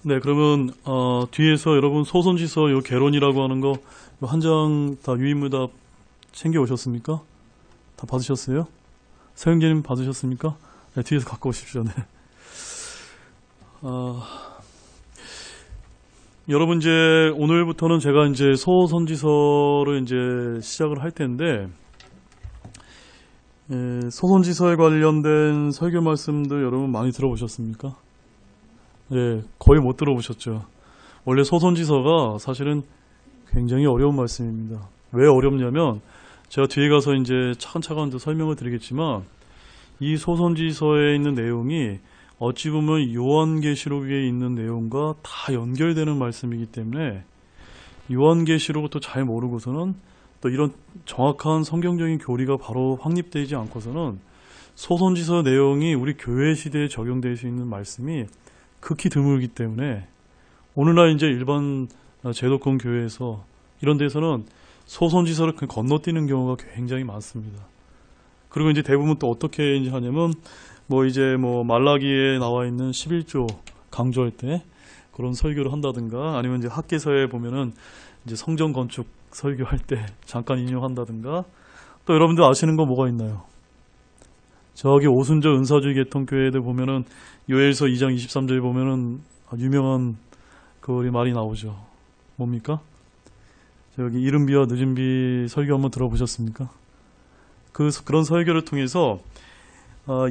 네, 그러면 뒤에서 여러분 소선지서 요 개론이라고 하는 거 한 장 다 유인문답 챙겨 오셨습니까? 다 받으셨어요? 서영재님 받으셨습니까? 네, 뒤에서 갖고 오십시오. 네. 여러분 이제 오늘부터는 제가 이제 소선지서를 이제 시작을 할 텐데 소선지서에 관련된 설교 말씀들 여러분 많이 들어보셨습니까? 예, 거의 못 들어보셨죠. 원래 소선지서가 사실은 굉장히 어려운 말씀입니다. 왜 어렵냐면 제가 뒤에 가서 이제 차근차근 설명을 드리겠지만 이 소선지서에 있는 내용이 어찌 보면 요한계시록에 있는 내용과 다 연결되는 말씀이기 때문에 요한계시록을 또 잘 모르고서는 또 이런 정확한 성경적인 교리가 바로 확립되지 않고서는 소선지서 내용이 우리 교회 시대에 적용될 수 있는 말씀이 극히 드물기 때문에 오늘날 이제 일반 제도권 교회에서 이런 데서는 소선지서를 건너뛰는 경우가 굉장히 많습니다. 그리고 이제 대부분 또 어떻게 이제 하냐면 이제 말라기에 나와 있는 11조 강조할 때 그런 설교를 한다든가 아니면 이제 학개서에 보면은 이제 성전 건축 설교할 때 잠깐 인용한다든가 또 여러분들 아시는 거 뭐가 있나요? 저기 오순절 은사주의 개통교회들 보면은 요엘서 2장 23절에 보면은 유명한 그 말이 나오죠. 뭡니까? 저기 이른 비와 늦은 비 설교 한번 들어보셨습니까? 그런 설교를 통해서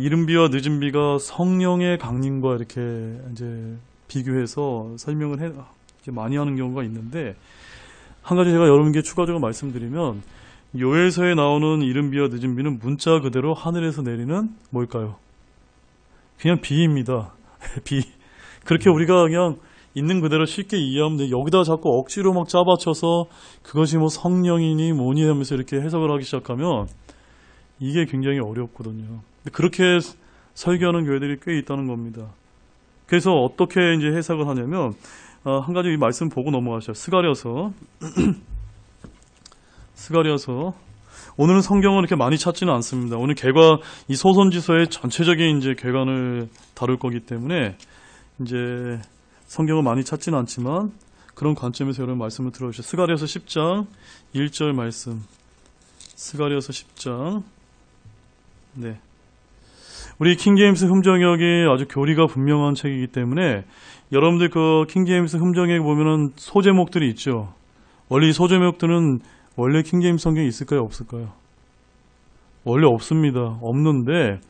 이른 비와 늦은 비가 성령의 강림과 이렇게 이제 비교해서 설명을 이제 많이 하는 경우가 있는데 한 가지 제가 여러분께 추가적으로 말씀드리면 요엘서에 나오는 이른 비와 늦은 비는 문자 그대로 하늘에서 내리는 뭘까요? 그냥 비입니다. 비. 그렇게 우리가 그냥 있는 그대로 쉽게 이해하면 돼. 여기다 자꾸 억지로 막 짜맞춰서 그것이 성령이니 뭐니 하면서 이렇게 해석을 하기 시작하면 이게 굉장히 어렵거든요. 그렇게 설교하는 교회들이 꽤 있다는 겁니다. 그래서 어떻게 이제 해석을 하냐면 한 가지 이 말씀 보고 넘어가시죠. 스가랴서. 오늘은 성경을 이렇게 많이 찾지는 않습니다. 오늘 이 소선지서의 전체적인 이제 개관을 다룰 거기 때문에 이제 성경을 많이 찾지는 않지만 그런 관점에서 여러분 말씀을 들어주시죠. 스가랴서 10장 1절 말씀. 스가랴서 10장. 네. 우리 킹제임스 흠정역이 아주 교리가 분명한 책이기 때문에 여러분들 그 킹제임스 흠정역에 보면은 소제목들이 있죠. 원래 이 소제목들은 원래 킹제임스 성경에 있을까요? 없을까요? 원래 없습니다. 없는데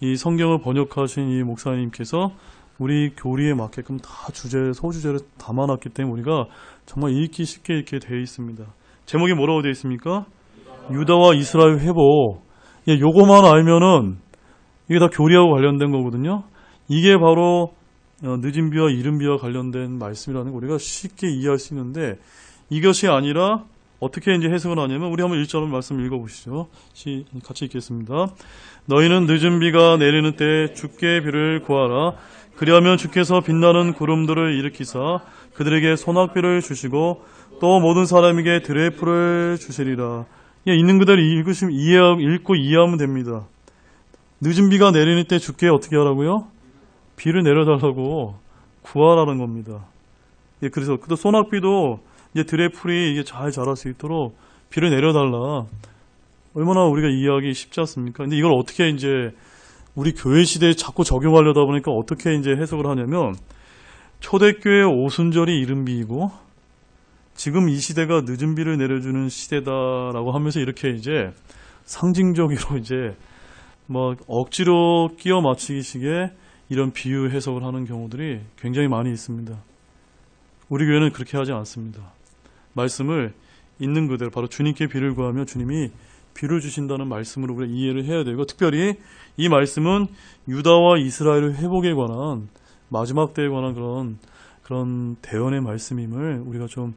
이 성경을 번역하신 이 목사님께서 우리 교리에 맞게끔 다 소주제를 담아놨기 때문에 우리가 정말 읽기 쉽게 이렇게 되어 있습니다. 제목이 뭐라고 되어 있습니까? 유다와 이스라엘 회복. 요거만 알면은 이게 다 교리하고 관련된 거거든요. 이게 바로 늦은 비와 이른 비와 관련된 말씀이라는 거 우리가 쉽게 이해할 수 있는데 이것이 아니라 어떻게 이제 해석을 하냐면 우리 한번 1절 말씀 읽어보시죠. 같이 읽겠습니다. 너희는 늦은 비가 내리는 때에 주께 비를 구하라. 그리하면 주께서 빛나는 구름들을 일으키사 그들에게 소낙비를 주시고 또 모든 사람에게 들의 풀을 주시리라. 있는 그대로 읽고 이해하면 됩니다. 늦은 비가 내리는 때 주께 어떻게 하라고요? 비를 내려달라고 구하라는 겁니다. 그래서 또 소낙비도 이제 들의 풀이 이게 잘 자랄 수 있도록 비를 내려달라. 얼마나 우리가 이해하기 쉽지 않습니까? 근데 이걸 어떻게 이제 우리 교회 시대에 자꾸 적용하려다 보니까 어떻게 이제 해석을 하냐면 초대교회 오순절이 이른 비이고 지금 이 시대가 늦은 비를 내려주는 시대다라고 하면서 이렇게 이제 상징적으로 이제 억지로 끼워 맞추기식의 이런 비유 해석을 하는 경우들이 굉장히 많이 있습니다. 우리 교회는 그렇게 하지 않습니다. 말씀을 있는 그대로 바로 주님께 비를 구하며 주님이 비를 주신다는 말씀으로 우리가 이해를 해야 되고 특별히 이 말씀은 유다와 이스라엘의 회복에 관한 마지막 때에 관한 그런 대언의 말씀임을 우리가 좀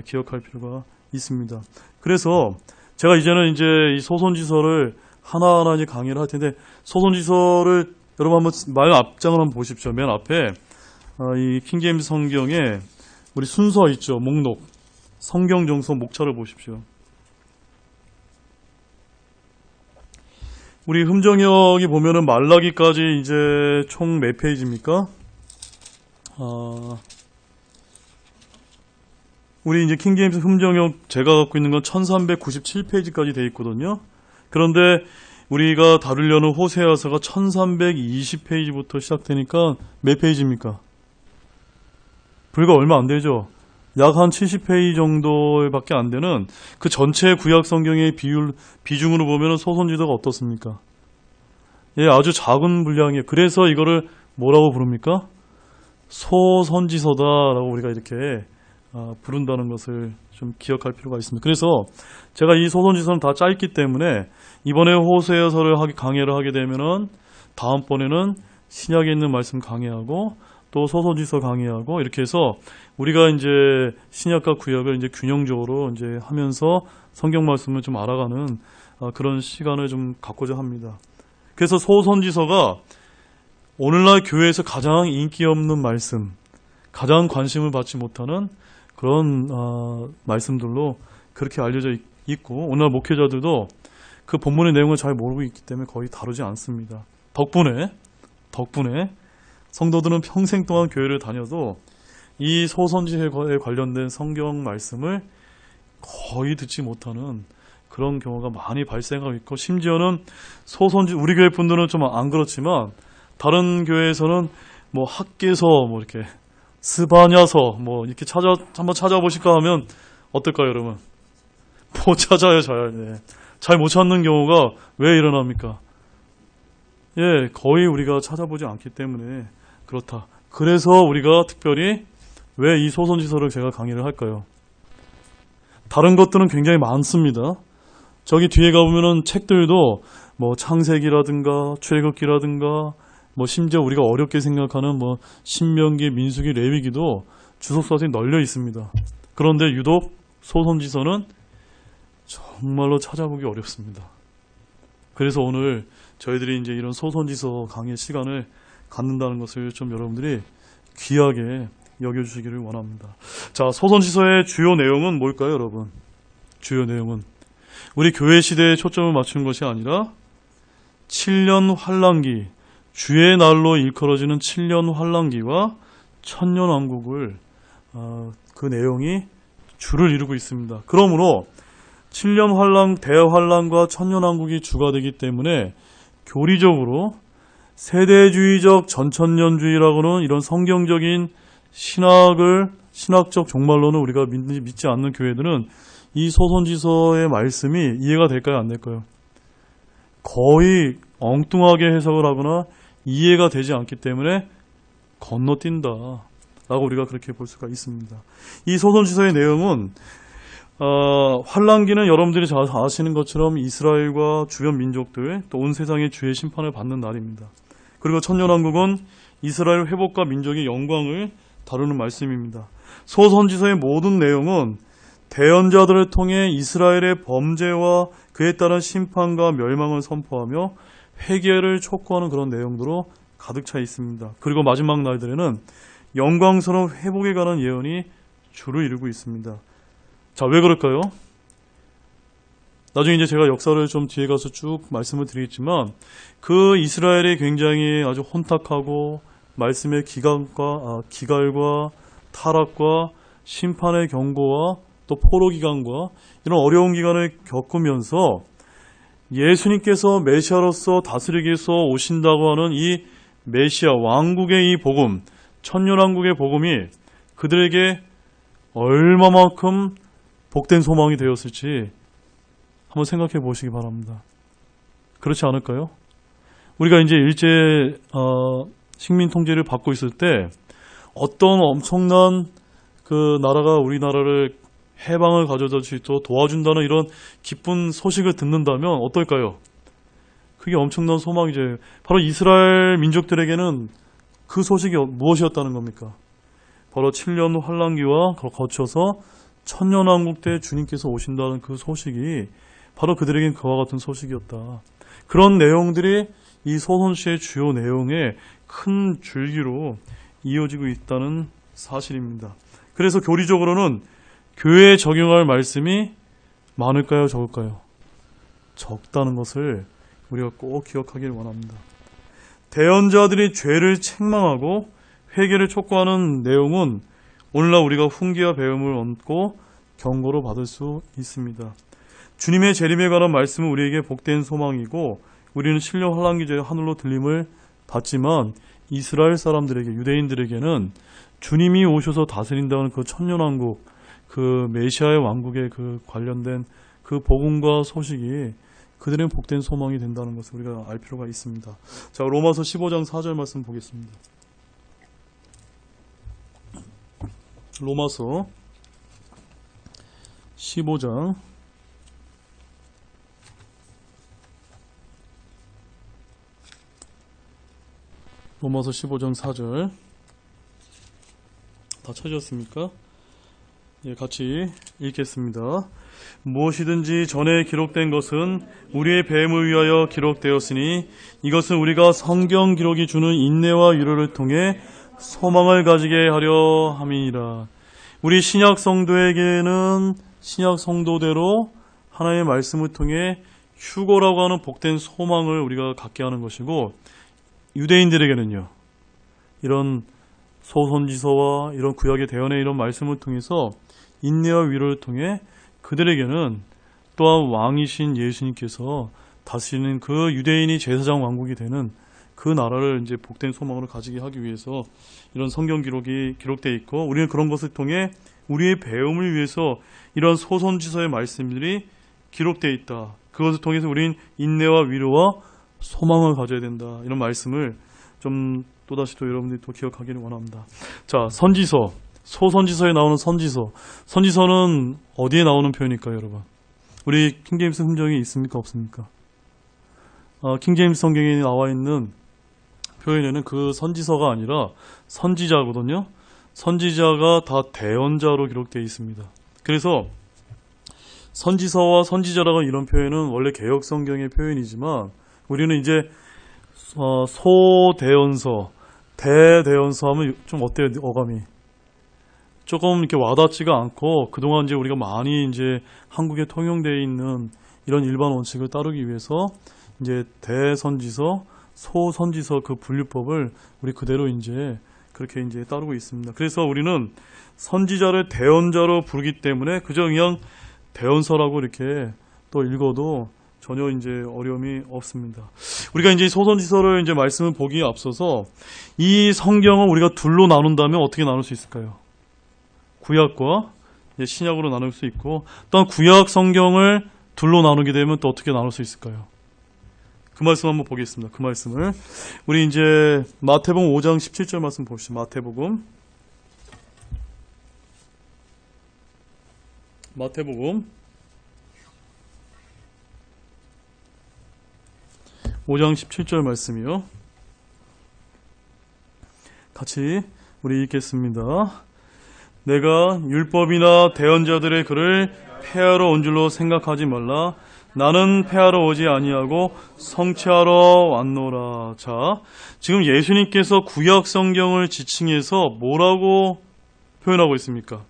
기억할 필요가 있습니다. 그래서 제가 이제는 이제 이 소선지서를 하나하나 이제 강의를 할 텐데 소선지서를 여러분 한번 말 앞장을 한번 보십시오. 맨 앞에 이 킹제임스 성경에 우리 순서 있죠. 목록. 성경 정서 목차를 보십시오. 우리 흠정역이 보면은 말라기까지 이제 총 몇 페이지입니까? 우리 이제 킹제임스 흠정역 제가 갖고 있는 건 1397페이지까지 돼 있거든요. 그런데 우리가 다루려는 호세아서가 1320페이지부터 시작되니까 몇 페이지입니까? 불과 얼마 안 되죠. 약 한 70페이지 정도밖에 안 되는 그 전체 구약 성경의 비중으로 보면 소선지서가 어떻습니까? 예, 아주 작은 분량이에요. 그래서 이거를 뭐라고 부릅니까? 소선지서다라고 우리가 이렇게 부른다는 것을 좀 기억할 필요가 있습니다. 그래서 제가 이 소선지서는 다 짧기 때문에 이번에 호세아서를 강해를 하게 되면은 다음번에는 신약에 있는 말씀 강해하고 또 소선지서 강해하고 이렇게 해서 우리가 이제 신약과 구약을 이제 균형적으로 이제 하면서 성경 말씀을 좀 알아가는 그런 시간을 좀 갖고자 합니다. 그래서 소선지서가 오늘날 교회에서 가장 인기 없는 말씀, 가장 관심을 받지 못하는 그런 말씀들로 그렇게 알려져 있고 오늘날 목회자들도 그 본문의 내용을 잘 모르고 있기 때문에 거의 다루지 않습니다. 덕분에 성도들은 평생 동안 교회를 다녀도 이 소선지서에 관련된 성경 말씀을 거의 듣지 못하는 그런 경우가 많이 발생하고 있고 심지어는 우리 교회 분들은 좀 안 그렇지만 다른 교회에서는 뭐 학계서 뭐 이렇게 스바냐서 뭐 이렇게 한번 찾아보실까 하면 어떨까요, 여러분? 못 찾아요, 잘. 네. 잘 못 찾는 경우가 왜 일어납니까? 예, 거의 우리가 찾아보지 않기 때문에 그렇다. 그래서 우리가 특별히 왜 이 소선지서를 제가 강의를 할까요? 다른 것들은 굉장히 많습니다. 저기 뒤에 가보면은 책들도 뭐 창세기라든가 출애굽기라든가 뭐 심지어 우리가 어렵게 생각하는 뭐 신명기, 민수기, 레위기도 주석서에 널려 있습니다. 그런데 유독 소선지서는 정말로 찾아보기 어렵습니다. 그래서 오늘 저희들이 이제 이런 소선지서 강의 시간을 갖는다는 것을 좀 여러분들이 귀하게 여겨주시기를 원합니다. 자, 소선지서의 주요 내용은 뭘까요, 여러분? 주요 내용은 우리 교회 시대에 초점을 맞춘 것이 아니라 7년 환란기, 주의 날로 일컬어지는 7년 환란기와 천년왕국을 그 내용이 주를 이루고 있습니다. 그러므로 7년 대환란과 천년왕국이 주가 되기 때문에 교리적으로 세대주의적 전천년주의라고는 이런 성경적인 신학적 종말론을 우리가 믿지 않는 교회들은 이 소선지서의 말씀이 이해가 될까요, 안 될까요? 거의 엉뚱하게 해석을 하거나 이해가 되지 않기 때문에 건너뛴다 라고 우리가 그렇게 볼 수가 있습니다. 이 소선지서의 내용은 환란기는 여러분들이 잘 아시는 것처럼 이스라엘과 주변 민족들 또 온 세상의 주의 심판을 받는 날입니다. 그리고 천년왕국은 이스라엘 회복과 민족의 영광을 다루는 말씀입니다. 소선지서의 모든 내용은 대언자들을 통해 이스라엘의 범죄와 그에 따른 심판과 멸망을 선포하며 회개를 촉구하는 그런 내용들로 가득 차 있습니다. 그리고 마지막 날들에는 영광스러운 회복에 관한 예언이 주를 이루고 있습니다. 자, 왜 그럴까요? 나중에 이제 제가 역사를 좀 뒤에 가서 쭉 말씀을 드리겠지만 그 이스라엘이 굉장히 아주 혼탁하고 말씀의 기갈과 타락과 심판의 경고와 또 포로 기간과 이런 어려운 기간을 겪으면서 예수님께서 메시아로서 다스리기 위해서 오신다고 하는 이 메시아 왕국의 이 복음, 천년왕국의 복음이 그들에게 얼마만큼 복된 소망이 되었을지 한번 생각해 보시기 바랍니다. 그렇지 않을까요? 우리가 이제 일제 식민 통제를 받고 있을 때 어떤 엄청난 그 나라가 우리나라를 해방을 가져다 줄 수 있도록 도와준다는 이런 기쁜 소식을 듣는다면 어떨까요? 그게 엄청난 소망이죠. 바로 이스라엘 민족들에게는 그 소식이 무엇이었다는 겁니까? 바로 7년 환란기와 거쳐서 천년왕국 때 주님께서 오신다는 그 소식이 바로 그들에겐 그와 같은 소식이었다. 그런 내용들이 이 소선지서의 주요 내용의 큰 줄기로 이어지고 있다는 사실입니다. 그래서 교리적으로는 교회에 적용할 말씀이 많을까요, 적을까요? 적다는 것을 우리가 꼭 기억하길 원합니다. 대언자들이 죄를 책망하고 회개를 촉구하는 내용은 오늘날 우리가 훈계와 배움을 얻고 경고로 받을 수 있습니다. 주님의 재림에 관한 말씀은 우리에게 복된 소망이고 우리는 신령 환란기제의 하늘로 들림을 받지만 이스라엘 사람들에게 유대인들에게는 주님이 오셔서 다스린다는 그 천년왕국 그 메시아의 왕국에 그 관련된 그 복음과 소식이 그들의 복된 소망이 된다는 것을 우리가 알 필요가 있습니다. 자, 로마서 15장 4절 말씀 보겠습니다. 로마서 15장 4절 다 찾으셨습니까? 예, 같이 읽겠습니다. 무엇이든지 전에 기록된 것은 우리의 배움을 위하여 기록되었으니 이것은 우리가 성경 기록이 주는 인내와 위로를 통해 소망을 가지게 하려 함이니라. 우리 신약 성도에게는 신약 성도대로 하나님의 말씀을 통해 휴거라고 하는 복된 소망을 우리가 갖게 하는 것이고 유대인들에게는요. 이런 소선지서와 이런 구약의 대언의 이런 말씀을 통해서 인내와 위로를 통해 그들에게는 또한 왕이신 예수님께서 다스리는 그 유대인이 제사장 왕국이 되는 그 나라를 이제 복된 소망으로 가지게 하기 위해서 이런 성경 기록이 기록되어 있고 우리는 그런 것을 통해 우리의 배움을 위해서 이런 소선지서의 말씀들이 기록되어 있다. 그것을 통해서 우리는 인내와 위로와 소망을 가져야 된다. 이런 말씀을 좀 또다시 또 여러분들이 또 기억하기를 원합니다. 자, 선지서, 소선지서에 나오는 선지서. 선지서는 어디에 나오는 표현일까요, 여러분? 우리 킹제임스 흔적이 있습니까, 없습니까? 킹제임스 성경에 나와 있는 표현에는 그 선지서가 아니라 선지자거든요. 선지자가 다 대언자로 기록되어 있습니다. 그래서 선지서와 선지자라고 이런 표현은 원래 개역 성경의 표현이지만 우리는 이제 소대언서, 대대언서 하면 좀 어때요? 어감이 조금 이렇게 와닿지가 않고 그동안 이제 우리가 많이 이제 한국에 통용되어 있는 이런 일반 원칙을 따르기 위해서 이제 대선지서, 소선지서 그 분류법을 우리 그대로 이제 그렇게 이제 따르고 있습니다. 그래서 우리는 선지자를 대언자로 부르기 때문에 그저 그냥 대언서라고 이렇게 또 읽어도 전혀 이제 어려움이 없습니다. 우리가 이제 소선지서를 이제 말씀을 보기에 앞서서 이 성경을 우리가 둘로 나눈다면 어떻게 나눌 수 있을까요? 구약과 신약으로 나눌 수 있고 또한 구약 성경을 둘로 나누게 되면 또 어떻게 나눌 수 있을까요? 그 말씀 한번 보겠습니다. 그 말씀을 우리 이제 마태복음 5장 17절 말씀 보시죠. 마태복음 5장 17절 말씀이요. 같이 우리 읽겠습니다. 내가 율법이나 대언자들의 글을 폐하러 온 줄로 생각하지 말라. 나는 폐하러 오지 아니하고 성취하러 왔노라. 자, 지금 예수님께서 구약 성경을 지칭해서 뭐라고 표현하고 있습니까?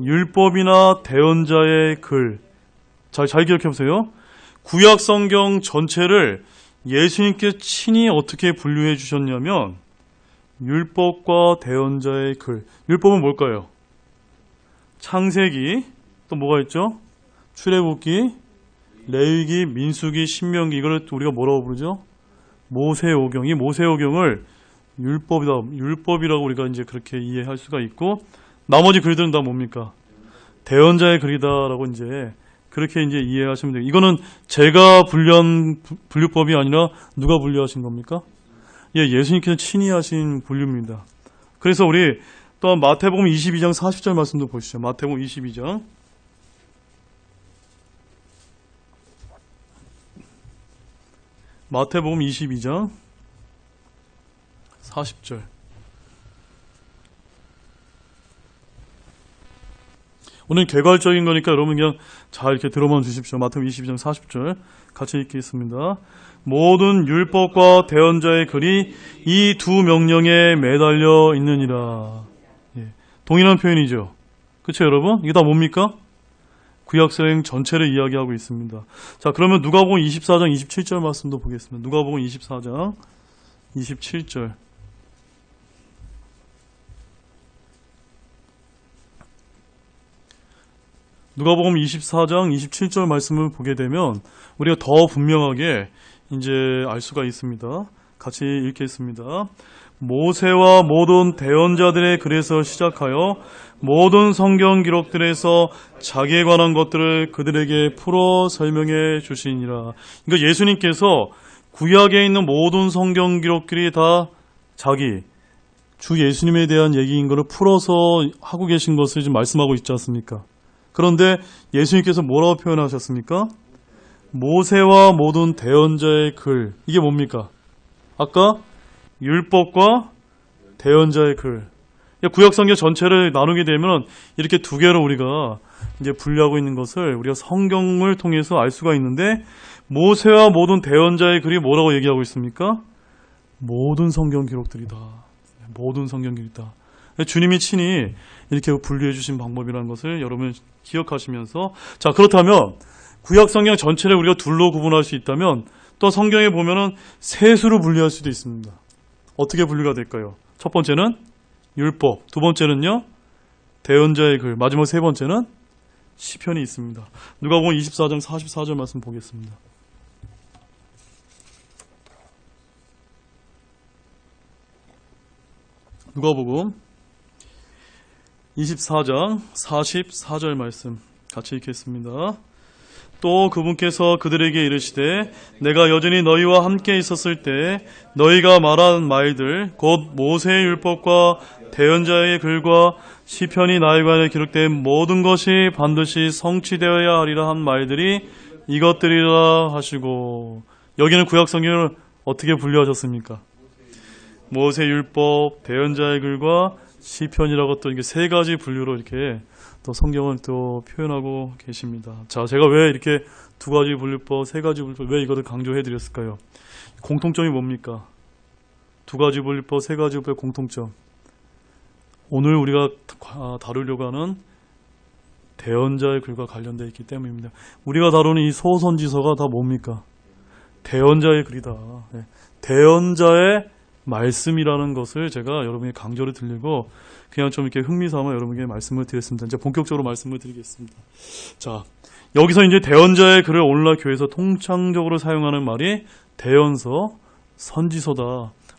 율법이나 대언자의 글. 잘 기억해 보세요. 구약 성경 전체를 예수님께 친히 어떻게 분류해 주셨냐면 율법과 대언자의 글. 율법은 뭘까요? 창세기, 또 뭐가 있죠? 출애굽기, 레위기, 민수기, 신명기. 이걸 우리가 뭐라고 부르죠? 모세오경. 이 모세오경을 율법이라고 우리가 이제 그렇게 이해할 수가 있고 나머지 글들은 다 뭡니까? 대언자의 글이다라고 이제 그렇게 이제 이해하시면 돼요. 이거는 제가 분류한 분류법이 아니라 누가 분류하신 겁니까? 예, 예수님께서 친히 하신 분류입니다. 그래서 우리 또한 마태복음 22장 40절 말씀도 보시죠. 마태복음 22장. 마태복음 22장 40절. 오늘 개괄적인 거니까 여러분 그냥 잘 이렇게 들어만 주십시오. 마태복음 22장 40절 같이 읽겠습니다. 모든 율법과 대언자의 글이 이 두 명령에 매달려 있느니라. 예, 동일한 표현이죠. 그렇죠, 여러분? 이게 다 뭡니까? 구약성경 전체를 이야기하고 있습니다. 자, 그러면 누가복음 24장 27절 말씀도 보겠습니다. 누가복음 24장 27절. 누가복음 24장 27절 말씀을 보게 되면 우리가 더 분명하게 이제 알 수가 있습니다. 같이 읽겠습니다. 모세와 모든 대언자들의 글에서 시작하여 모든 성경 기록들에서 자기에 관한 것들을 그들에게 풀어 설명해 주시니라. 그러니까 예수님께서 구약에 있는 모든 성경 기록들이 다 자기 주 예수님에 대한 얘기인 것을 풀어서 하고 계신 것을 지금 말씀하고 있지 않습니까? 그런데 예수님께서 뭐라고 표현하셨습니까? 모세와 모든 대언자의 글. 이게 뭡니까? 아까 율법과 대언자의 글. 구약성경 전체를 나누게 되면 이렇게 두 개로 우리가 이제 분류하고 있는 것을 우리가 성경을 통해서 알 수가 있는데, 모세와 모든 대언자의 글이 뭐라고 얘기하고 있습니까? 모든 성경 기록들이다. 모든 성경 기록이다. 주님이 친히 이렇게 분류해 주신 방법이라는 것을 여러분 기억하시면서, 자, 그렇다면 구약 성경 전체를 우리가 둘로 구분할 수 있다면 또 성경에 보면은 셋으로 분류할 수도 있습니다. 어떻게 분류가 될까요? 첫 번째는 율법, 두 번째는요 대언자의 글, 마지막 세 번째는 시편이 있습니다. 누가복음 24장 44절 말씀 보겠습니다. 누가복음 24장 44절 말씀 같이 읽겠습니다. 또 그분께서 그들에게 이르시되 내가 여전히 너희와 함께 있었을 때 너희가 말한 말들 곧 모세의 율법과 대언자의 글과 시편이 나에 관해 기록된 모든 것이 반드시 성취되어야 하리라 한 말들이 이것들이라 하시고, 여기는 구약 성경을 어떻게 분류하셨습니까? 모세 율법, 대언자의 글과 시편이라고 또 이게 세 가지 분류로 이렇게 또 성경을 또 표현하고 계십니다. 자, 제가 왜 이렇게 두 가지 분류법, 세 가지 분류법, 왜 이거를 강조해 드렸을까요? 공통점이 뭡니까? 두 가지 분류법, 세 가지 분류법의 공통점. 오늘 우리가 다루려고 하는 대언자의 글과 관련되어 있기 때문입니다. 우리가 다루는 이 소선지서가 다 뭡니까? 대언자의 글이다. 대언자의 말씀이라는 것을 제가 여러분에게 강조를 드리고 그냥 좀 이렇게 흥미삼아 여러분에게 말씀을 드렸습니다. 이제 본격적으로 말씀을 드리겠습니다. 자, 여기서 이제 대언자의 글을 오늘날 교회에서 통상적으로 사용하는 말이 대언서, 선지서다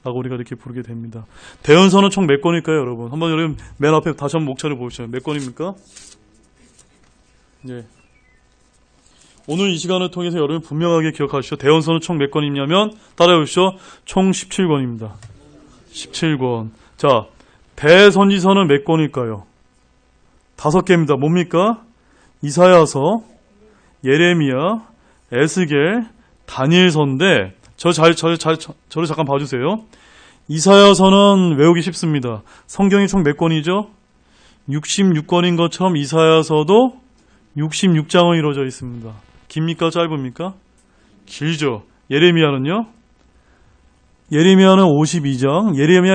라고 우리가 이렇게 부르게 됩니다. 대언서는 총 몇 권일까요, 여러분? 한번 여러분 맨 앞에 다시 한번 목차를 보시죠. 몇 권입니까? 이제 오늘 이 시간을 통해서 여러분 분명하게 기억하시죠. 대언서는 총 몇 권이냐면 따라해 보시죠. 총 17권입니다. 17권. 자, 대선지서는 몇 권일까요? 5개입니다. 뭡니까? 이사야서, 예레미야, 에스겔, 다니엘서인데 저를 잠깐 봐주세요. 이사야서는 외우기 쉽습니다. 성경이 총 몇 권이죠? 66권인 것처럼 이사야서도 66장은 이루어져 있습니다. 깁니까? 짧습니까? 길죠. 예레미야는요? 예레미야는 52장, 예레미야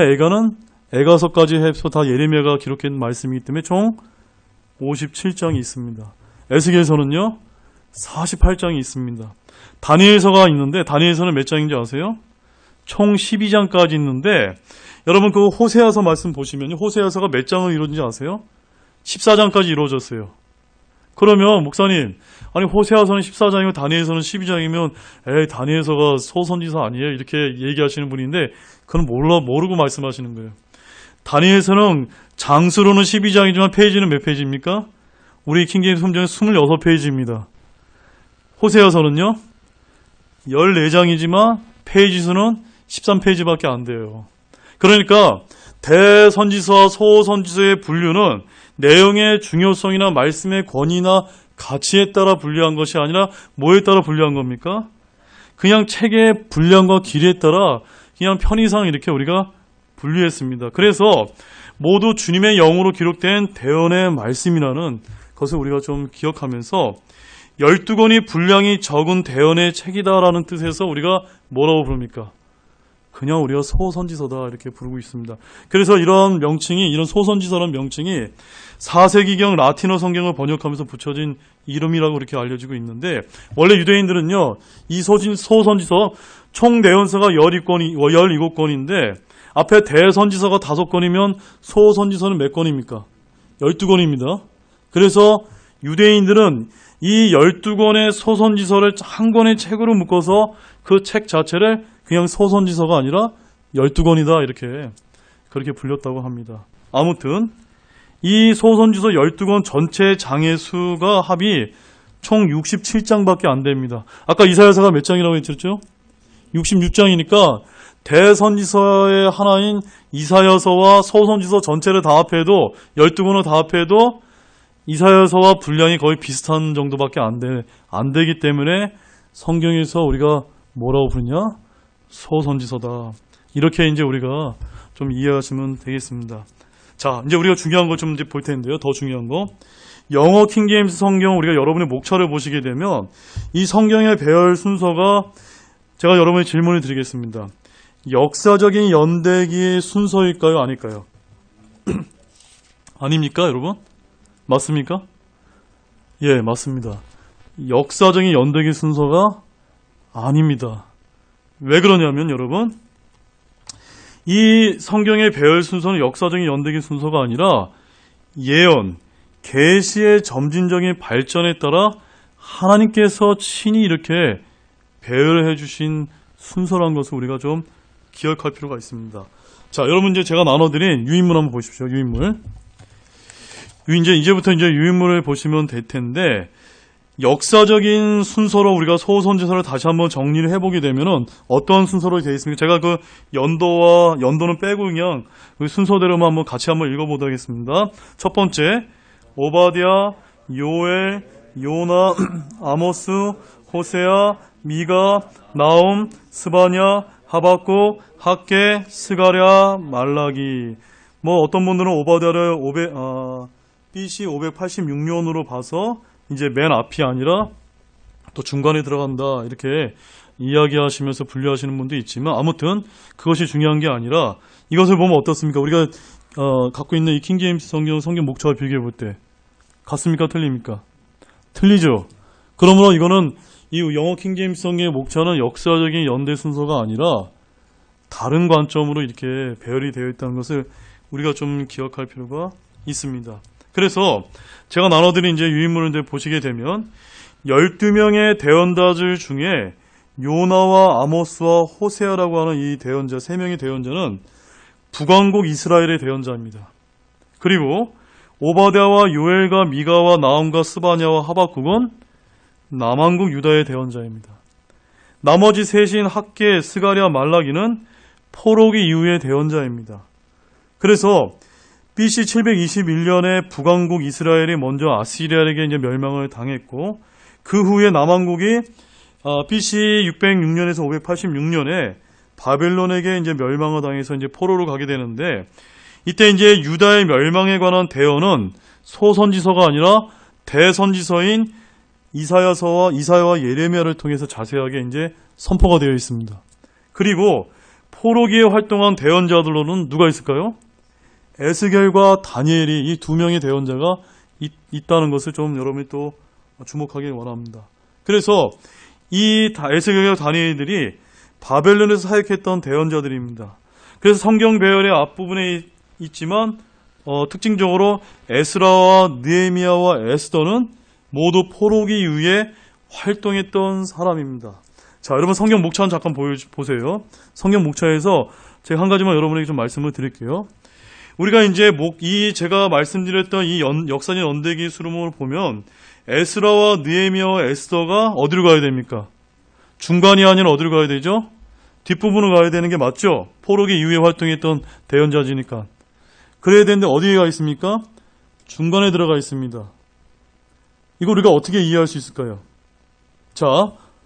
애가서까지 해서 다 예레미야가 기록한 말씀이기 때문에 총 57장이 있습니다. 에스겔서는요? 48장이 있습니다. 다니엘서가 있는데 다니엘서는 몇 장인지 아세요? 총 12장까지 있는데 여러분 그 호세아서 말씀 보시면 호세아서가 몇 장을 이루어진지 아세요? 14장까지 이루어졌어요. 그러면 목사님, 아니 호세아서는 14장이고 다니엘서는 12장이면 에이 다니엘서가 소선지서 아니에요? 이렇게 얘기하시는 분인데 그건 모르고 말씀하시는 거예요. 다니엘서는 장수로는 12장이지만 페이지는 몇 페이지입니까? 우리 킹제임스 성경은 26페이지입니다. 호세아서는요 14장이지만 페이지 수는 13페이지밖에 안 돼요. 그러니까 대선지서와 소선지서의 분류는 내용의 중요성이나 말씀의 권위나 가치에 따라 분류한 것이 아니라 뭐에 따라 분류한 겁니까? 그냥 책의 분량과 길이에 따라 그냥 편의상 이렇게 우리가 분류했습니다. 그래서 모두 주님의 영으로 기록된 대언의 말씀이라는 것을 우리가 좀 기억하면서 12권이 분량이 적은 대언의 책이다라는 뜻에서 우리가 뭐라고 부릅니까? 그냥 우리가 소선지서다 이렇게 부르고 있습니다. 그래서 이런 명칭이, 이런 소선지서라는 명칭이 4세기경 라틴어 성경을 번역하면서 붙여진 이름이라고 이렇게 알려지고 있는데, 원래 유대인들은요 이 소선지서 총 대언서가 17권인데 앞에 대선지서가 5권이면 소선지서는 몇 권입니까? 12권입니다. 그래서 유대인들은 이 12권의 소선지서를 한 권의 책으로 묶어서 그 책 자체를 그냥 소선지서가 아니라 12권이다 이렇게 그렇게 불렸다고 합니다. 아무튼 이 소선지서 12권 전체 장의 수가 합이 총 67장밖에 안 됩니다. 아까 이사야서가 몇 장이라고 했죠? 66장이니까 대선지서의 하나인 이사야서와 소선지서 전체를 다 합해도 12권을 다 합해도 이사야서와 분량이 거의 비슷한 정도밖에 안 되기 때문에 성경에서 우리가 뭐라고 부르냐? 소선지서다. 이렇게 이제 우리가 좀 이해하시면 되겠습니다. 자, 이제 우리가 중요한 거 좀 이제 볼 텐데요. 더 중요한 거. 영어 킹제임스 성경 우리가 여러분의 목차를 보시게 되면 이 성경의 배열 순서가 제가 여러분의 질문을 드리겠습니다. 역사적인 연대기의 순서일까요? 아닐까요? 아닙니까, 여러분? 맞습니까? 예, 맞습니다. 역사적인 연대기 순서가 아닙니다. 왜 그러냐면 여러분, 이 성경의 배열 순서는 역사적인 연대기 순서가 아니라 예언, 계시의 점진적인 발전에 따라 하나님께서 친히 이렇게 배열해 주신 순서란 것을 우리가 좀 기억할 필요가 있습니다. 자, 여러분 이제 제가 나눠드린 유인물 한번 보십시오. 유인물. 이제부터 이제 유인물을 보시면 될 텐데, 역사적인 순서로 우리가 소선지서를 다시 한번 정리를 해보게 되면은 어떤 순서로 되어 있습니까? 제가 그 연도는 빼고 그냥 그 순서대로만 한번 같이 한번 읽어보도록 하겠습니다. 첫 번째, 오바댜, 요엘, 요나, 아모스, 호세아, 미가, 나움, 스바냐, 하박국, 학개, 스가랴, 말라기. 뭐 어떤 분들은 오바댜를 BC 586년으로 봐서 이제 맨 앞이 아니라 또 중간에 들어간다 이렇게 이야기하시면서 분류하시는 분도 있지만 아무튼 그것이 중요한 게 아니라 이것을 보면 어떻습니까? 우리가 갖고 있는 이 킹제임스 성경 목차와 비교해 볼 때 같습니까? 틀립니까? 틀리죠. 그러므로 이거는 이 영어 킹제임스 성경의 목차는 역사적인 연대 순서가 아니라 다른 관점으로 이렇게 배열이 되어 있다는 것을 우리가 좀 기억할 필요가 있습니다. 그래서 제가 나눠드린 이제 유인물을 이제 보시게 되면 12명의 대언자들 중에 요나와 아모스와 호세아라고 하는 이 대언자, 3명의 대언자는 북왕국 이스라엘의 대언자입니다. 그리고 오바댜와 요엘과 미가와 나움과 스바냐와 하박국은 남왕국 유다의 대언자입니다. 나머지 셋인 학개, 스가랴, 말라기는 포로기 이후의 대언자입니다. 그래서 BC 721년에 북왕국 이스라엘이 먼저 아시리아에게 이제 멸망을 당했고 그 후에 남왕국이 BC 606년에서 586년에 바벨론에게 이제 멸망을 당해서 이제 포로로 가게 되는데 이때 이제 유다의 멸망에 관한 대언은 소선지서가 아니라 대선지서인 이사야와 예레미야를 통해서 자세하게 이제 선포가 되어 있습니다. 그리고 포로기에 활동한 대언자들로는 누가 있을까요? 에스겔과 다니엘이 이 2명의 대언자가 있다는 것을 좀 여러분이 또 주목하길 원합니다. 그래서 이 에스겔과 다니엘들이 바벨론에서 사역했던 대언자들입니다. 그래서 성경 배열의 앞부분에 있지만 특징적으로 에스라와 느헤미야와 에스더는 모두 포로기 이후에 활동했던 사람입니다. 자, 여러분 성경 목차는 잠깐 보세요. 성경 목차에서 제가 한 가지만 여러분에게 좀 말씀을 드릴게요. 우리가 이제 제가 말씀드렸던 이 역사적 연대기 수름을 보면 에스라와 느헤미야와 에스더가 어디로 가야 됩니까? 중간이 아니라 어디로 가야 되죠? 뒷부분으로 가야 되는 게 맞죠? 포로기 이후에 활동했던 대언자지니까. 그래야 되는데 어디에 가 있습니까? 중간에 들어가 있습니다. 이거 우리가 어떻게 이해할 수 있을까요? 자,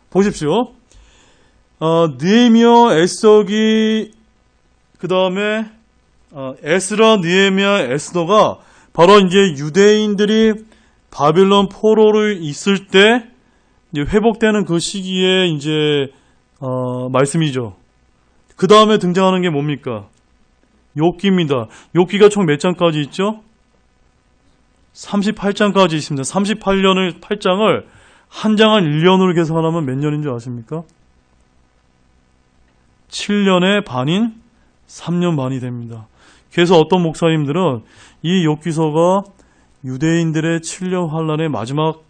보십시오. 느헤미야, 에스더기, 그 다음에 에스라, 느헤미야, 에스더가 바로 이제 유대인들이 바빌론 포로로 있을 때 이제 회복되는 그 시기에 이제 말씀이죠. 그 다음에 등장하는 게 뭡니까? 욥기입니다. 욥기가 총 몇 장까지 있죠? 38장까지 있습니다. 8장을 한 장을 1년으로 계산하면 몇 년인 줄 아십니까? 7년의 반인 3년 반이 됩니다. 그래서 어떤 목사님들은 이 욥기서가 유대인들의 7년 환란의 마지막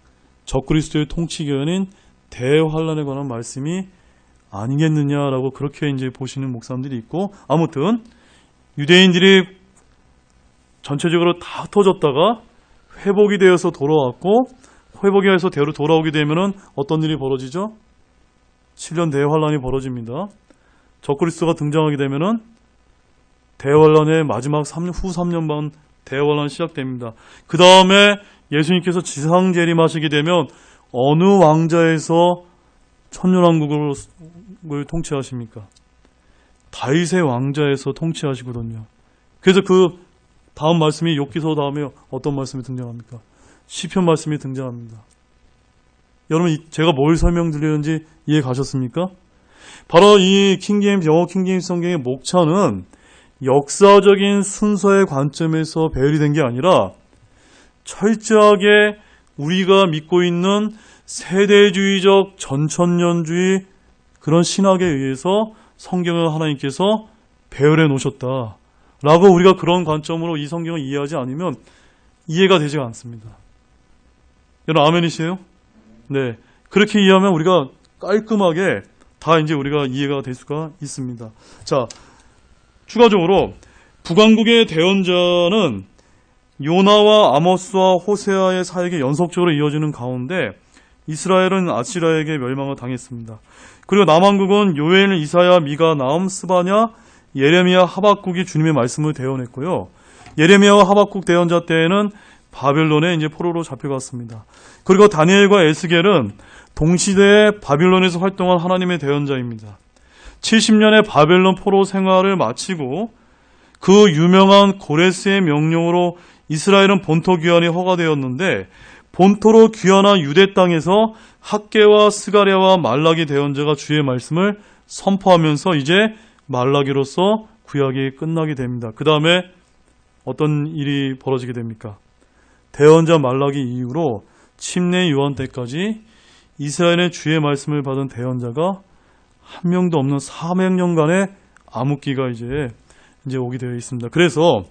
적그리스도의 통치 기간인 대환란에 관한 말씀이 아니겠느냐라고 그렇게 이제 보시는 목사님들이 있고, 아무튼 유대인들이 전체적으로 다 흩어졌다가 회복이 되어서 돌아왔고, 회복이 돼서 대로 돌아오게 되면은 어떤 일이 벌어지죠? 7년 대환란이 벌어집니다. 적그리스도가 등장하게 되면은 대환란의 마지막 후 3년 반 대환란이 시작됩니다. 그 다음에 예수님께서 지상 재림하시게 되면 어느 왕자에서 천년왕국을 통치하십니까? 다윗의 왕자에서 통치하시거든요. 그래서 그 다음 말씀이 욥기서 다음에 어떤 말씀이 등장합니까? 시편 말씀이 등장합니다. 여러분, 제가 뭘 설명드리는지 이해 가셨습니까? 바로 이 영어 킹제임스 성경의 목차는 역사적인 순서의 관점에서 배열이 된 게 아니라 철저하게 우리가 믿고 있는 세대주의적 전천년주의 그런 신학에 의해서 성경을 하나님께서 배열해 놓으셨다라고, 우리가 그런 관점으로 이 성경을 이해하지 않으면 이해가 되지가 않습니다. 여러분, 아멘이세요? 네. 그렇게 이해하면 우리가 깔끔하게 다 이제 우리가 이해가 될 수가 있습니다. 자, 추가적으로 북왕국의 대언자는 요나와 아모스와 호세아의 사역이 연속적으로 이어지는 가운데 이스라엘은 아시라에게 멸망을 당했습니다. 그리고 남왕국은 요엘, 이사야, 미가, 나움, 스바냐, 예레미야, 하박국이 주님의 말씀을 대언했고요. 예레미야와 하박국 대언자 때에는 바벨론에 이제 포로로 잡혀갔습니다. 그리고 다니엘과 에스겔은 동시대에 바빌론에서 활동한 하나님의 대언자입니다. 70년의 바벨론 포로 생활을 마치고 그 유명한 고레스의 명령으로 이스라엘은 본토 귀환이 허가되었는데, 본토로 귀환한 유대 땅에서 학개와 스가랴와 말라기 대언자가 주의 말씀을 선포하면서 이제 말라기로서 구약이 끝나게 됩니다. 그 다음에 어떤 일이 벌어지게 됩니까? 대언자 말라기 이후로 침례 요한 때까지 이스라엘의 주의 말씀을 받은 대언자가 한 명도 없는 400년간의 암흑기가 이제 오게 되어 있습니다. 그래서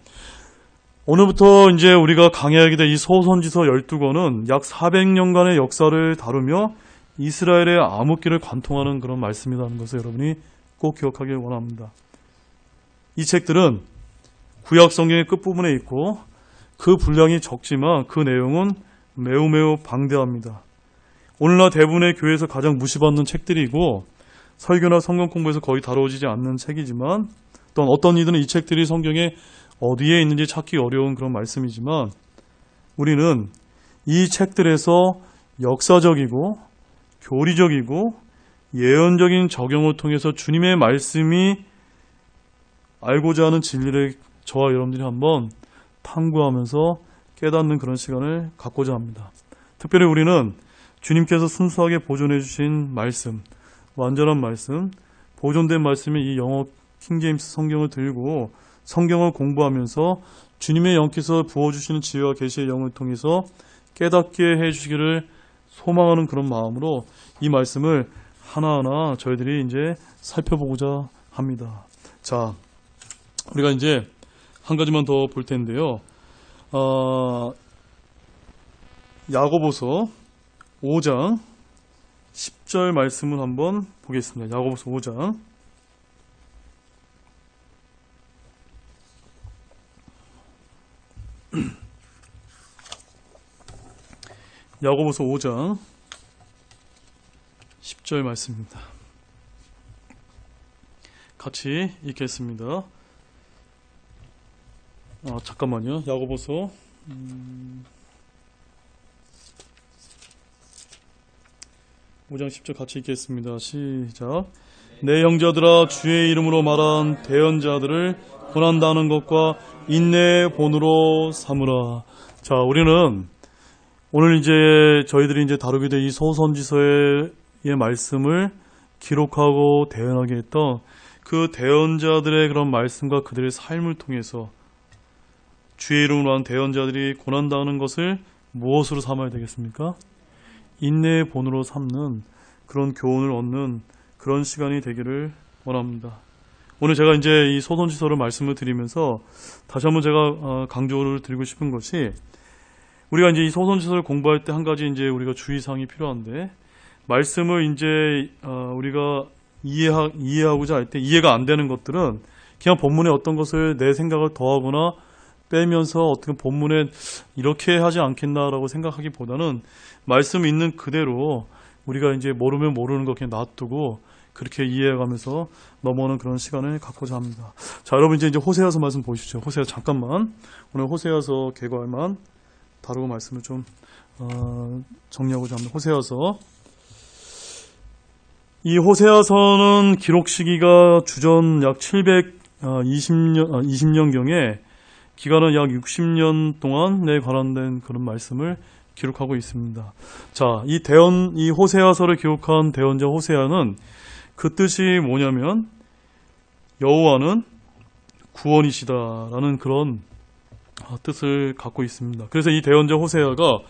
오늘부터 이제 우리가 강의하게 될 이 소선지서 12권은 약 400년간의 역사를 다루며 이스라엘의 암흑기를 관통하는 그런 말씀이라는 것을 여러분이 꼭 기억하길 원합니다. 이 책들은 구약 성경의 끝부분에 있고 그 분량이 적지만 그 내용은 매우 방대합니다. 오늘날 대부분의 교회에서 가장 무시받는 책들이고 설교나 성경 공부에서 거의 다뤄지지 않는 책이지만, 또한 어떤 이들은 이 책들이 성경에 어디에 있는지 찾기 어려운 그런 말씀이지만, 우리는 이 책들에서 역사적이고 교리적이고 예언적인 적용을 통해서 주님의 말씀이 알고자 하는 진리를 저와 여러분들이 한번 탐구하면서 깨닫는 그런 시간을 갖고자 합니다. 특별히 우리는 주님께서 순수하게 보존해 주신 말씀, 완전한 말씀, 보존된 말씀이 이 영어 킹제임스 성경을 들고 성경을 공부하면서 주님의 영께서 부어주시는 지혜와 계시의 영을 통해서 깨닫게 해주시기를 소망하는 그런 마음으로 이 말씀을 하나하나 저희들이 이제 살펴보고자 합니다. 자, 우리가 이제 한 가지만 더 볼 텐데요. 야고보서 5장 10절 말씀을 한번 보겠습니다. 야고보서 5장 야고보서 5장 10절 말씀입니다. 같이 읽겠습니다. 잠깐만요. 야고보서 5장 10절 같이 읽겠습니다. 시작. 내 형제들아, 주의 이름으로 말한 대언자들을 권한다는 것과 인내의 본으로 삼으라. 자, 우리는 오늘 이제 저희들이 이제 다루게 될 이 소선지서의 말씀을 기록하고 대언하게 했던 그 대언자들의 그런 말씀과 그들의 삶을 통해서 주의 이름으로 한 대언자들이 고난당하는 것을 무엇으로 삼아야 되겠습니까? 인내의 본으로 삼는 그런 교훈을 얻는 그런 시간이 되기를 원합니다. 오늘 제가 이제 이 소선지서를 말씀을 드리면서 다시 한번 제가 강조를 드리고 싶은 것이, 우리가 이제 이 소선지서를 공부할 때 한 가지 이제 우리가 주의사항이 필요한데, 말씀을 이제 우리가 이해하고자 할 때 이해가 안 되는 것들은 그냥 본문에 어떤 것을 내 생각을 더하거나 빼면서 어떻게 본문에 이렇게 하지 않겠나라고 생각하기보다는 말씀 있는 그대로 우리가 이제 모르면 모르는 거 그냥 놔두고 그렇게 이해해가면서 넘어오는 그런 시간을 갖고자 합니다. 자, 여러분 이제 호세아서 말씀 보시죠. 호세아 잠깐만 오늘 호세아서 개괄만 다루고 말씀을 좀 정리하고자 합니다. 호세아서, 이 호세아서는 기록 시기가 주전 약 720년경에 기간은 약 60년 동안에 관한된 그런 말씀을 기록하고 있습니다. 자, 이 호세아서를 기록한 대언자 호세아는 그 뜻이 뭐냐면 여호와는 구원이시다라는 그런 뜻을 갖고 있습니다. 그래서 이 대언자 호세아가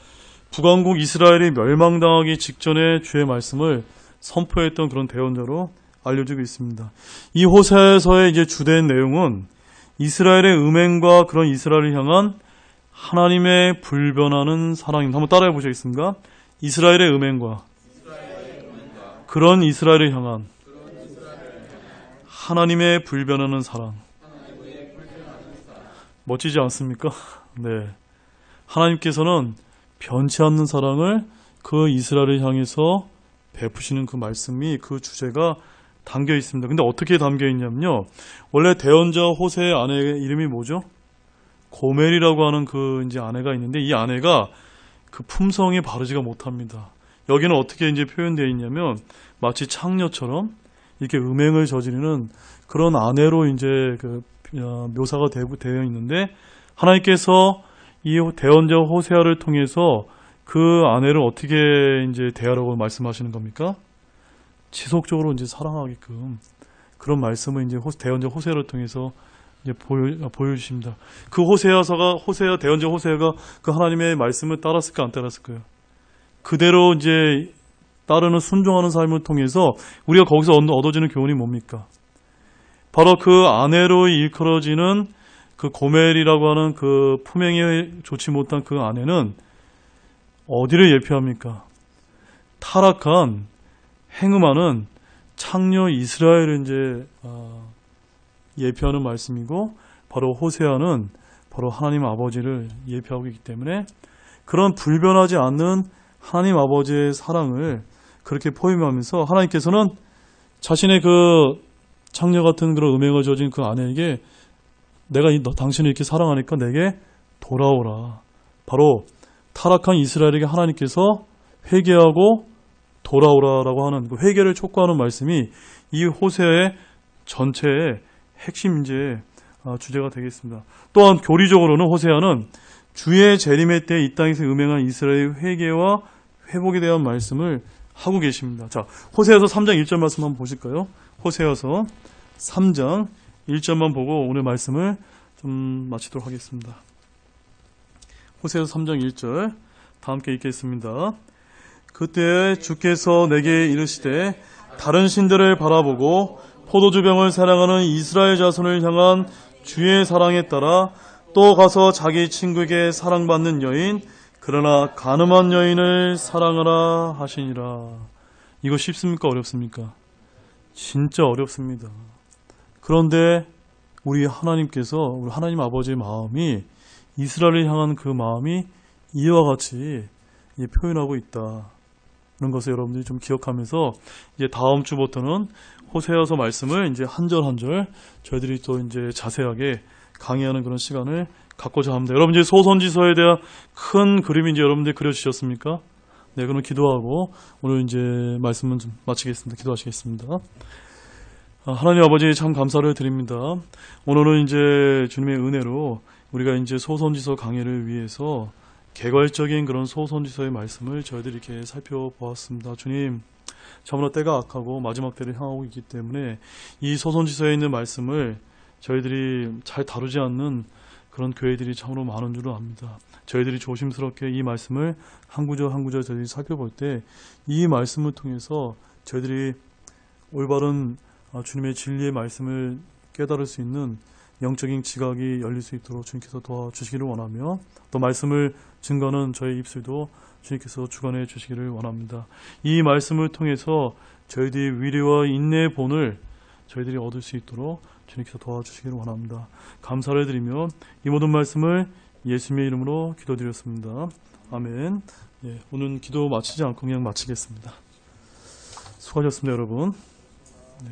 북왕국 이스라엘이 멸망당하기 직전에 주의 말씀을 선포했던 그런 대언자로 알려지고 있습니다. 이 호세아서의 이제 주된 내용은 이스라엘의 음행과 그런 이스라엘을 향한 하나님의 불변하는 사랑입니다. 한번 따라해 보시겠습니까? 이스라엘의 음행과 그런 이스라엘을 향한 하나님의 불변하는 사랑. 멋지지 않습니까? 네. 하나님께서는 변치 않는 사랑을 그 이스라엘을 향해서 베푸시는 그 말씀이, 그 주제가 담겨 있습니다. 근데 어떻게 담겨 있냐면요. 원래 대언자 호세의 아내의 이름이 뭐죠? 고멜이라고 하는 그 이제 아내가 있는데, 이 아내가 그 품성이 바르지가 못합니다. 여기는 어떻게 이제 표현되어 있냐면 마치 창녀처럼 이렇게 음행을 저지르는 그런 아내로 이제 그 묘사가 되어 있는데, 하나님께서 이 대언자 호세아를 통해서 그 아내를 어떻게 이제 대하라고 말씀하시는 겁니까? 지속적으로 이제 사랑하게끔 그런 말씀을 이제 대언자 호세아를 통해서 이제 보여주십니다. 그 대언자 호세아가 그 하나님의 말씀을 따랐을까 안 따랐을까요? 그대로 이제 따르는 순종하는 삶을 통해서 우리가 거기서 얻어지는 교훈이 뭡니까? 바로 그 아내로 일컬어지는 그 고멜이라고 하는 그 품행이 좋지 못한 그 아내는 어디를 예표합니까? 타락한 행음하는 창녀 이스라엘을 이제 예표하는 말씀이고, 바로 호세아는 바로 하나님 아버지를 예표하고 있기 때문에 그런 불변하지 않는 하나님 아버지의 사랑을 그렇게 포임하면서 하나님께서는 자신의 그 창녀 같은 그런 음행을 저진 그 아내에게 내가 당신을 이렇게 사랑하니까 내게 돌아오라. 바로 타락한 이스라엘에게 하나님께서 회개하고 돌아오라라고 하는 그 회개를 촉구하는 말씀이 이 호세아의 전체의 핵심 이제 주제가 되겠습니다. 또한 교리적으로는 호세아는 주의 재림의 때 이 땅에서 음행한 이스라엘의 회개와 회복에 대한 말씀을 하고 계십니다. 자, 호세아서 3장 1절 말씀 한번 보실까요? 호세아서 3장 1절만 보고 오늘 말씀을 좀 마치도록 하겠습니다. 호세아서 3장 1절 다 함께 읽겠습니다. 그때 주께서 내게 이르시되 다른 신들을 바라보고 포도주병을 사랑하는 이스라엘 자손을 향한 주의 사랑에 따라 또 가서 자기 친구에게 사랑받는 여인, 그러나 간음한 여인을 사랑하라 하시니라. 이거 쉽습니까? 어렵습니까? 진짜 어렵습니다. 그런데 우리 하나님께서, 우리 하나님 아버지의 마음이, 이스라엘을 향한 그 마음이 이와 같이 표현하고 있다. 그런 것을 여러분들이 좀 기억하면서 이제 다음 주부터는 호세아서 말씀을 이제 한 절 한 절 저희들이 또 이제 자세하게 강의하는 그런 시간을 갖고자 합니다. 여러분 이제 소선지서에 대한 큰 그림이 이제 여러분들이 그려주셨습니까? 네, 그럼 기도하고 오늘 이제 말씀은 좀 마치겠습니다. 기도하시겠습니다. 하나님 아버지 참 감사를 드립니다. 오늘은 이제 주님의 은혜로 우리가 이제 소선지서 강의를 위해서 개괄적인 그런 소선지서의 말씀을 저희들이 이렇게 살펴보았습니다. 주님, 참으로 때가 악하고 마지막 때를 향하고 있기 때문에 이 소선지서에 있는 말씀을 저희들이 잘 다루지 않는 그런 교회들이 참으로 많은 줄을 압니다. 저희들이 조심스럽게 이 말씀을 한 구절 한 구절 저희들이 살펴볼 때 이 말씀을 통해서 저희들이 올바른 주님의 진리의 말씀을 깨달을 수 있는 영적인 지각이 열릴 수 있도록 주님께서 도와주시기를 원하며, 또 말씀을 증거하는 저의 입술도 주님께서 주관해 주시기를 원합니다. 이 말씀을 통해서 저희들이 위로와 인내의 본을 저희들이 얻을 수 있도록 주님께서 도와주시기를 원합니다. 감사를 드리며 이 모든 말씀을 예수님의 이름으로 기도드렸습니다. 아멘. 예, 오늘 기도 마치지 않고 그냥 마치겠습니다. 수고하셨습니다, 여러분. 네.